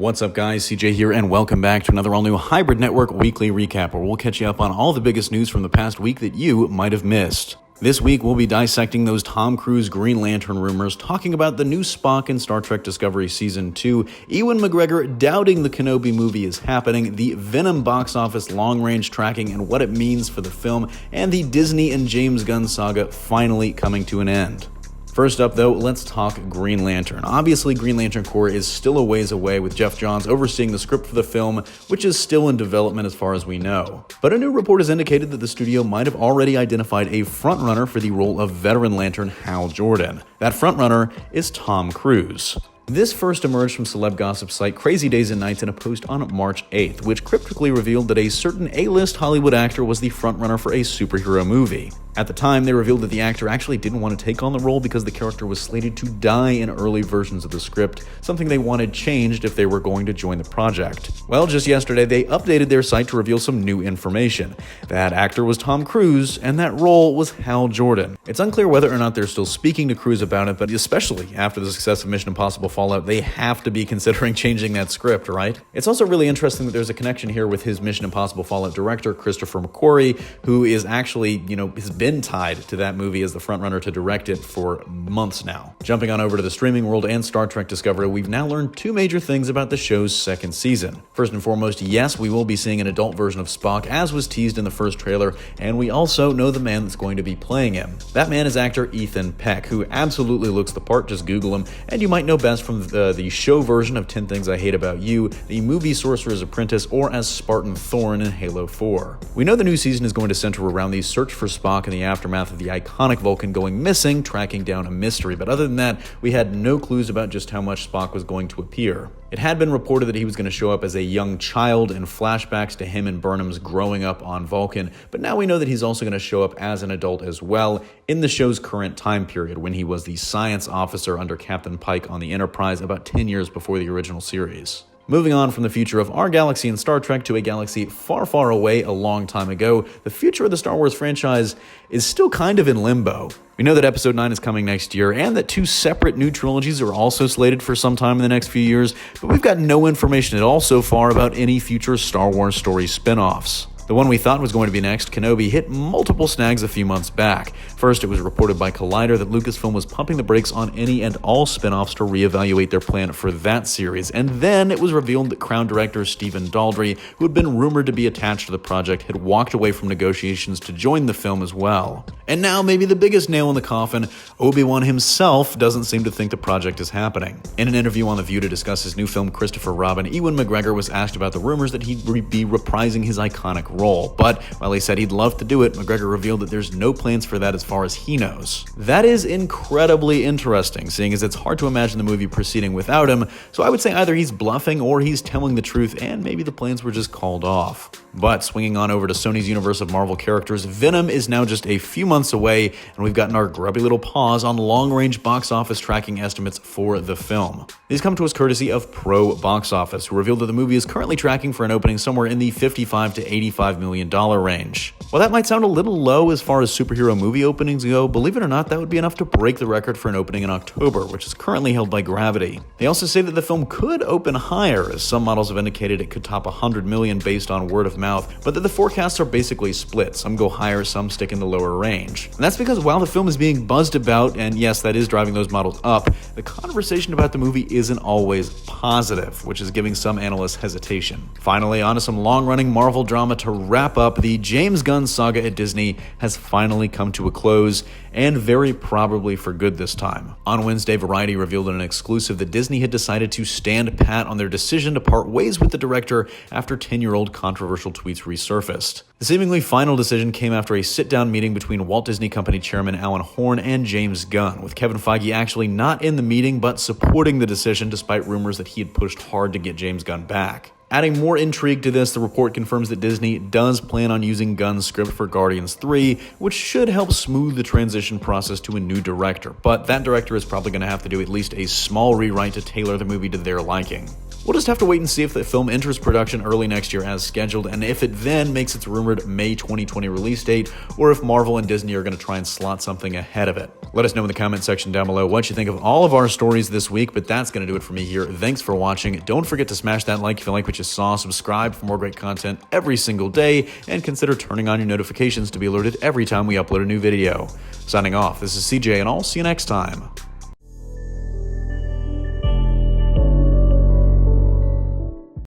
What's up, guys? CJ here, and welcome back to another all-new Hybrid Network weekly recap, where we'll catch you up on all the biggest news from the past week that you might have missed. This week, we'll be dissecting those Tom Cruise Green Lantern rumors, talking about the new Spock in Star Trek Discovery Season 2, Ewan McGregor doubting the Kenobi movie is happening, the Venom box office long-range tracking and what it means for the film, and the Disney and James Gunn saga finally coming to an end. First up, though, let's talk Green Lantern. Obviously, Green Lantern Corps is still a ways away, with Jeff Johns overseeing the script for the film, which is still in development as far as we know. But a new report has indicated that the studio might have already identified a frontrunner for the role of veteran Lantern Hal Jordan. That frontrunner is Tom Cruise. This first emerged from celeb gossip site Crazy Days and Nights in a post on March 8th, which cryptically revealed that a certain A-list Hollywood actor was the frontrunner for a superhero movie. At the time, they revealed that the actor actually didn't want to take on the role because the character was slated to die in early versions of the script, something they wanted changed if they were going to join the project. Well, just yesterday, they updated their site to reveal some new information. That actor was Tom Cruise, and that role was Hal Jordan. It's unclear whether or not they're still speaking to Cruise about it, but especially after the success of Mission Impossible Fallout, they have to be considering changing that script, right? It's also really interesting that there's a connection here with his Mission Impossible Fallout director, Christopher McQuarrie, who is actually, has been tied to that movie as the frontrunner to direct it for months now. Jumping on over to the streaming world and Star Trek Discovery, we've now learned two major things about the show's second season. First and foremost, yes, we will be seeing an adult version of Spock, as was teased in the first trailer, and we also know the man that's going to be playing him. That man is actor Ethan Peck, who absolutely looks the part. Just Google him, and you might know best from the show version of 10 Things I Hate About You, the movie Sorcerer's Apprentice, or as Spartan Thorn in Halo 4. We know the new season is going to center around the search for Spock in the aftermath of the iconic Vulcan going missing, tracking down a mystery, but other than that, we had no clues about just how much Spock was going to appear. It had been reported that he was going to show up as a young child in flashbacks to him and Burnham's growing up on Vulcan, but now we know that he's also going to show up as an adult as well in the show's current time period, when he was the science officer under Captain Pike on the Enterprise about 10 years before the original series. Moving on from the future of our galaxy in Star Trek to a galaxy far, far away a long time ago, the future of the Star Wars franchise is still kind of in limbo. We know that Episode 9 is coming next year, and that two separate new trilogies are also slated for some time in the next few years, but we've got no information at all so far about any future Star Wars story spin-offs. The one we thought was going to be next, Kenobi, hit multiple snags a few months back. First, it was reported by Collider that Lucasfilm was pumping the brakes on any and all spin-offs to reevaluate their plan for that series. And then it was revealed that Crown director Stephen Daldry, who had been rumored to be attached to the project, had walked away from negotiations to join the film as well. And now, maybe the biggest nail in the coffin, Obi-Wan himself doesn't seem to think the project is happening. In an interview on The View to discuss his new film, Christopher Robin, Ewan McGregor was asked about the rumors that he'd be reprising his iconic role. But while he said he'd love to do it, McGregor revealed that there's no plans for that as far as he knows. That is incredibly interesting, seeing as it's hard to imagine the movie proceeding without him, so I would say either he's bluffing or he's telling the truth, and maybe the plans were just called off. But swinging on over to Sony's universe of Marvel characters, Venom is now just a few months away, and we've gotten our grubby little paws on long-range box office tracking estimates for the film. These come to us courtesy of Pro Box Office, who revealed that the movie is currently tracking for an opening somewhere in the $55 to $85 million range. While that might sound a little low as far as superhero movie openings go, believe it or not, that would be enough to break the record for an opening in October, which is currently held by Gravity. They also say that the film could open higher, as some models have indicated it could top $100 million based on word of mouth, but that the forecasts are basically split. Some go higher, some stick in the lower range. And that's because while the film is being buzzed about, and yes, that is driving those models up, the conversation about the movie isn't always positive, which is giving some analysts hesitation. Finally, on to some long-running Marvel drama to wrap up. The James Gunn saga at Disney has finally come to a close, and very probably for good this time. On Wednesday, Variety revealed in an exclusive that Disney had decided to stand pat on their decision to part ways with the director after 10-year-old controversial tweets resurfaced. The seemingly final decision came after a sit-down meeting between Walt Disney Company chairman Alan Horn and James Gunn, with Kevin Feige actually not in the meeting but supporting the decision despite rumors that he had pushed hard to get James Gunn back. Adding more intrigue to this, the report confirms that Disney does plan on using Gunn's script for Guardians 3, which should help smooth the transition process to a new director, but that director is probably going to have to do at least a small rewrite to tailor the movie to their liking. We'll just have to wait and see if the film enters production early next year as scheduled, and if it then makes its rumored May 2020 release date, or if Marvel and Disney are going to try and slot something ahead of it. Let us know in the comment section down below what you think of all of our stories this week, but that's going to do it for me here. Thanks for watching. Don't forget to smash that like if you like what you saw, subscribe for more great content every single day, and consider turning on your notifications to be alerted every time we upload a new video. Signing off, this is CJ, and I'll see you next time.